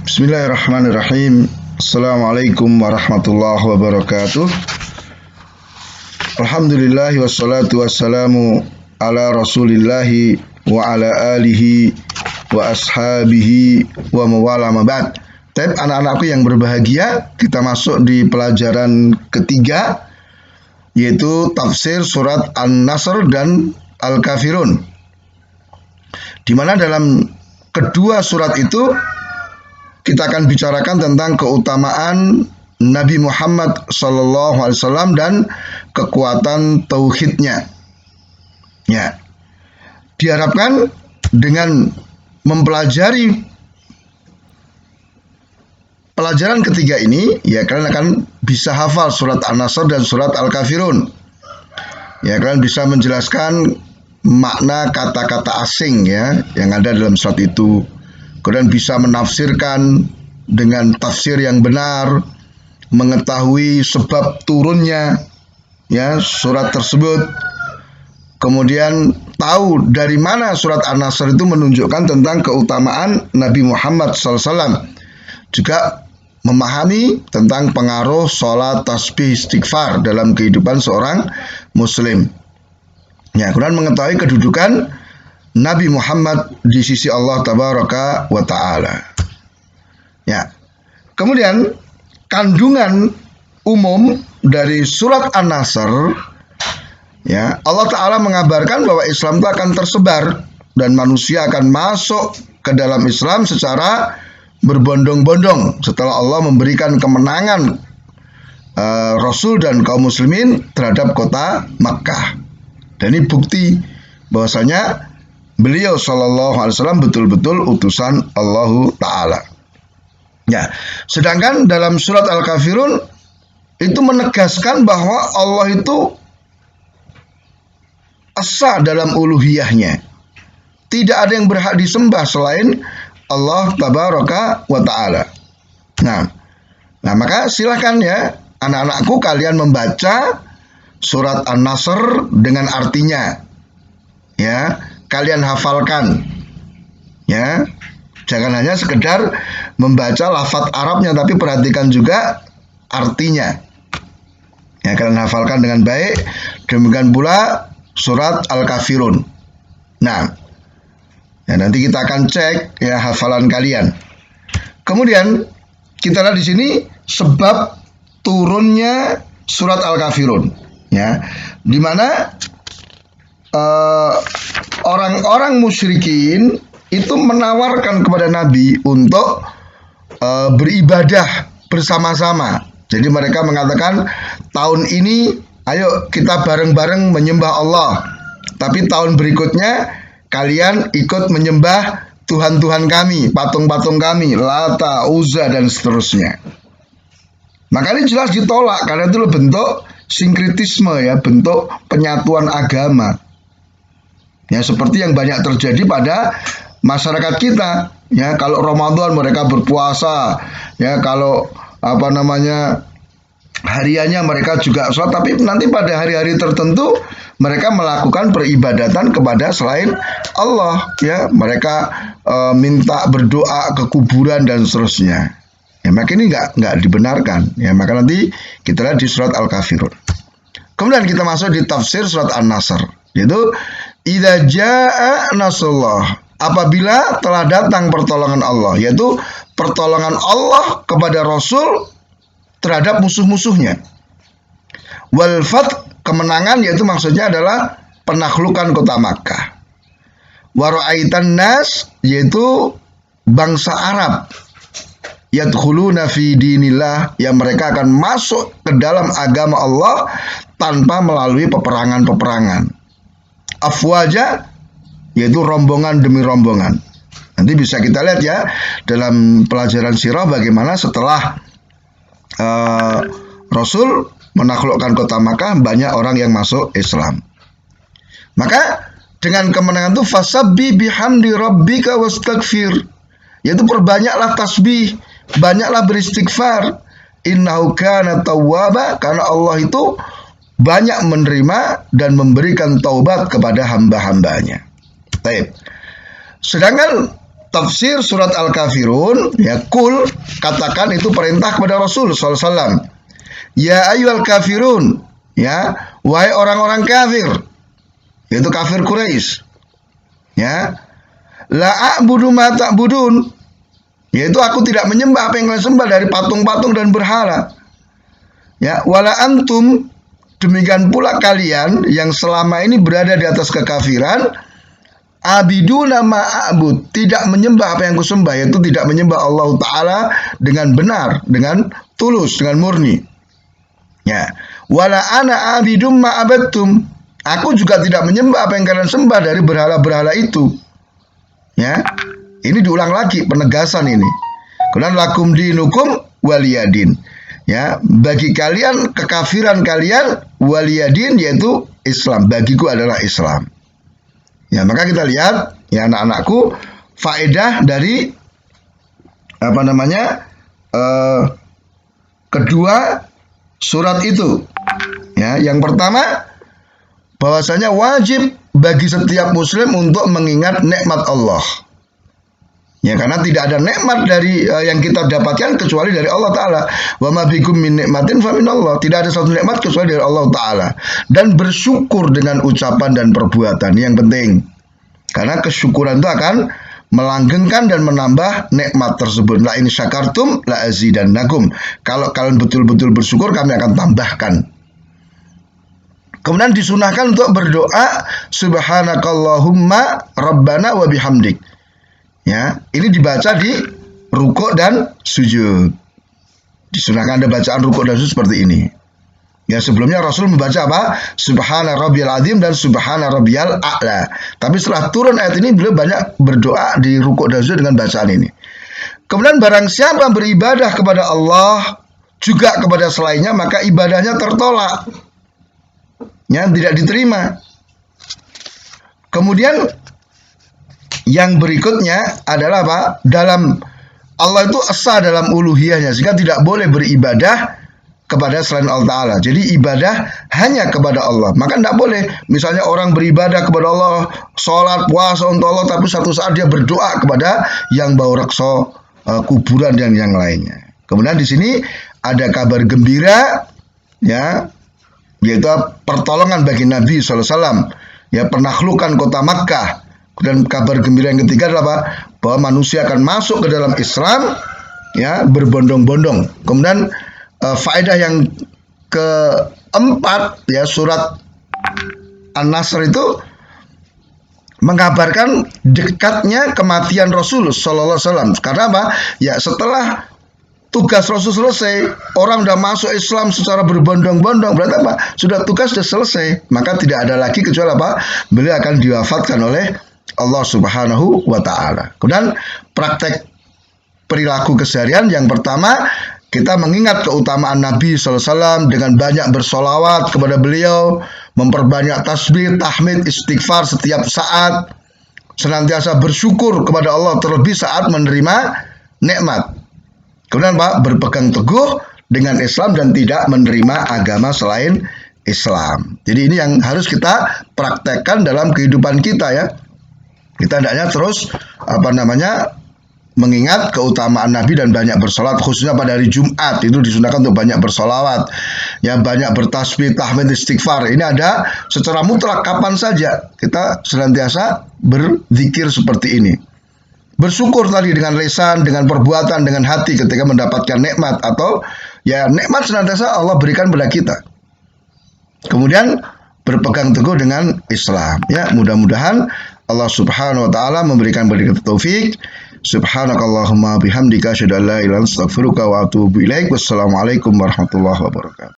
Bismillahirrahmanirrahim. Assalamualaikum warahmatullahi wabarakatuh. Alhamdulillahi wassalatu wassalamu ala rasulillahi wa ala alihi wa ashabihi wa mawala mabad. Tapi anak-anakku yang berbahagia, kita masuk di pelajaran ketiga, yaitu tafsir surat An-Nasr dan Al-Kafirun, di mana dalam kedua surat itu kita akan bicarakan tentang keutamaan Nabi Muhammad SAW dan kekuatan tauhidnya. Ya, diharapkan dengan mempelajari pelajaran ketiga ini, ya kalian akan bisa hafal surat An-Nasr dan surat Al-Kafirun. Ya, kalian bisa menjelaskan makna kata-kata asing ya yang ada dalam surat itu. Kemudian bisa menafsirkan dengan tafsir yang benar, mengetahui sebab turunnya ya surat tersebut. Kemudian tahu dari mana surat An-Nasr itu menunjukkan tentang keutamaan Nabi Muhammad SAW. Juga memahami tentang pengaruh sholat, tasbih, istighfar dalam kehidupan seorang muslim. Ya, kemudian mengetahui kedudukan Nabi Muhammad di sisi Allah Tabaraka wa Ta'ala. Ya. Kemudian kandungan umum dari surat An-Nasr, ya, Allah Ta'ala mengabarkan bahwa Islam itu akan tersebar dan manusia akan masuk ke dalam Islam secara berbondong-bondong setelah Allah memberikan kemenangan Rasul dan kaum muslimin terhadap kota Makkah. Dan ini bukti bahwasanya beliau SAW betul-betul utusan Allah Ta'ala. Ya, sedangkan dalam surat Al-Kafirun itu menegaskan bahwa Allah itu esa dalam uluhiyahnya. Tidak ada yang berhak disembah selain Allah Tabaraka wa Ta'ala. Nah, maka silakan ya anak-anakku kalian membaca surat An-Nasr dengan artinya. Ya, kalian hafalkan ya, jangan hanya sekedar membaca lafaz Arabnya, tapi perhatikan juga artinya ya, kalian hafalkan dengan baik. Demikian pula surat Al-Kafirun. Nah ya, nanti kita akan cek ya hafalan kalian. Kemudian kita lihat di sini sebab turunnya surat Al-Kafirun ya, di mana orang-orang musyrikin itu menawarkan kepada Nabi untuk beribadah bersama-sama. Jadi mereka mengatakan, tahun ini ayo kita bareng-bareng menyembah Allah, tapi tahun berikutnya kalian ikut menyembah Tuhan-Tuhan kami, patung-patung kami, Lata, Uzza dan seterusnya. Maka ini jelas ditolak karena itu bentuk sinkretisme ya, bentuk penyatuan agama. Ya, seperti yang banyak terjadi pada masyarakat kita. Ya, kalau Ramadan mereka berpuasa, ya kalau hariannya mereka juga sholat, tapi nanti pada hari-hari tertentu mereka melakukan peribadatan kepada selain Allah. Ya, mereka minta berdoa ke kuburan dan seterusnya. Ya, maka ini nggak dibenarkan. Ya, maka nanti kita lihat di surat Al-Kafirun. Kemudian kita masuk di tafsir surat An-Nasr, yaitu idza jaa nasrullah, apabila telah datang pertolongan Allah, yaitu pertolongan Allah kepada Rasul terhadap musuh-musuhnya. Wal fath, kemenangan, yaitu maksudnya adalah penaklukan kota Makkah. Wa ra'aitan nas, yaitu bangsa Arab, yadkhuluna fi dinillah, yang mereka akan masuk ke dalam agama Allah tanpa melalui peperangan-peperangan. Afwaja, yaitu rombongan demi rombongan. Nanti bisa kita lihat ya dalam pelajaran sirah bagaimana setelah Rasul menaklukkan kota Makkah, banyak orang yang masuk Islam. Maka dengan kemenangan itu fasabbi bihamdi rabbika wastaghfir, yaitu perbanyaklah tasbih, banyaklah beristighfar. Innahu kana tawwaba, karena Allah itu banyak menerima dan memberikan taubat kepada hamba-hambanya. Baik. Sedangkan tafsir surat Al-Kafirun, ya kul, katakan itu perintah kepada Rasul SAW. Ya ayyuhal kafirun, ya wahai orang-orang kafir, yaitu kafir Quraisy. Ya, la a'budu ma ta'budun, yaitu aku tidak menyembah apa yang kalian sembah dari patung-patung dan berhala. Ya, wala antum, demikian pula kalian yang selama ini berada di atas kekafiran, abiduna ma'abud, tidak menyembah apa yang kusembah, yaitu tidak menyembah Allah Ta'ala dengan benar, dengan tulus, dengan murni. Ya, wala ana abidum ma'abadtum, aku juga tidak menyembah apa yang kalian sembah dari berhala-berhala itu. Ya, ini diulang lagi penegasan ini. Kemudian lakum dinukum waliyadin. Ya, bagi kalian kekafiran kalian, waliyadin yaitu Islam, bagiku adalah Islam. Ya, maka kita lihat ya anak-anakku, faedah dari kedua surat itu. Ya, yang pertama bahwasanya wajib bagi setiap muslim untuk mengingat nikmat Allah. Ya, karena tidak ada nikmat dari yang kita dapatkan kecuali dari Allah Ta'ala. Wa ma bikum min nikmatin fa minallah. Tidak ada satu nikmat kecuali dari Allah Ta'ala. Dan bersyukur dengan ucapan dan perbuatan yang penting. Karena kesyukuran itu akan melanggengkan dan menambah nikmat tersebut. La in syakartum la azidannakum. Kalau kalian betul-betul bersyukur, kami akan tambahkan. Kemudian disunahkan untuk berdoa subhanakallahumma rabbana wa bihamdik. Ya, ini dibaca di rukuk dan sujud. Disunahkan ada bacaan rukuk dan sujud seperti ini. Ya, sebelumnya Rasul membaca apa? Subhana rabbiyal azim dan subhana rabbiyal a'la. Tapi setelah turun ayat ini beliau banyak berdoa di rukuk dan sujud dengan bacaan ini. Kemudian barang siapa beribadah kepada Allah juga kepada selainnya, maka ibadahnya tertolak. Ya, tidak diterima. Kemudian yang berikutnya adalah apa? Dalam Allah itu esa dalam uluhiyahnya, sehingga tidak boleh beribadah kepada selain Allah Ta'ala. Jadi ibadah hanya kepada Allah. Maka tidak boleh misalnya orang beribadah kepada Allah, sholat, puasa untuk Allah, tapi satu saat dia berdoa kepada yang bau rekso, kuburan dan yang lainnya. Kemudian di sini ada kabar gembira, ya, yaitu pertolongan bagi Nabi SAW, ya, penaklukan kota Makkah. Dan kabar gembira yang ketiga adalah apa? Bahwa manusia akan masuk ke dalam Islam, ya, berbondong-bondong. Kemudian faedah yang keempat, ya, surat An-Nasr itu mengabarkan dekatnya kematian Rasul Sallallahu Alaihi Wasallam. Karena apa? Ya, setelah tugas Rasul selesai, orang sudah masuk Islam secara berbondong-bondong, berarti apa? Sudah tugas sudah selesai, maka tidak ada lagi kecuali apa? Beliau akan diwafatkan oleh Allah Subhanahu wa Ta'ala. Kemudian praktek perilaku keseharian yang pertama, kita mengingat keutamaan Nabi SAW dengan banyak bersolawat kepada beliau, memperbanyak tasbih, tahmid, istighfar setiap saat, senantiasa bersyukur kepada Allah terlebih saat menerima nikmat. Kemudian Pak, berpegang teguh dengan Islam dan tidak menerima agama selain Islam. Jadi ini yang harus kita praktekkan dalam kehidupan kita, ya. Kita hendaknya terus mengingat keutamaan Nabi dan banyak bersolat, khususnya pada hari Jumat itu disunahkan untuk banyak bersolawat, ya, banyak bertasbih, tahmid, istighfar. Ini ada secara mutlak kapan saja kita senantiasa berzikir seperti ini. Bersyukur tadi dengan lisan, dengan perbuatan, dengan hati ketika mendapatkan nikmat atau ya nikmat senantiasa Allah berikan pada kita. Kemudian berpegang teguh dengan Islam. Ya, mudah-mudahan Allah Subhanahu wa Ta'ala memberikan kita taufik. Subhanakallahumma bihamdika asyhadu an la ilaha illa anta astaghfiruka wa atubu ilaik. Wassalamualaikum warahmatullahi wabarakatuh.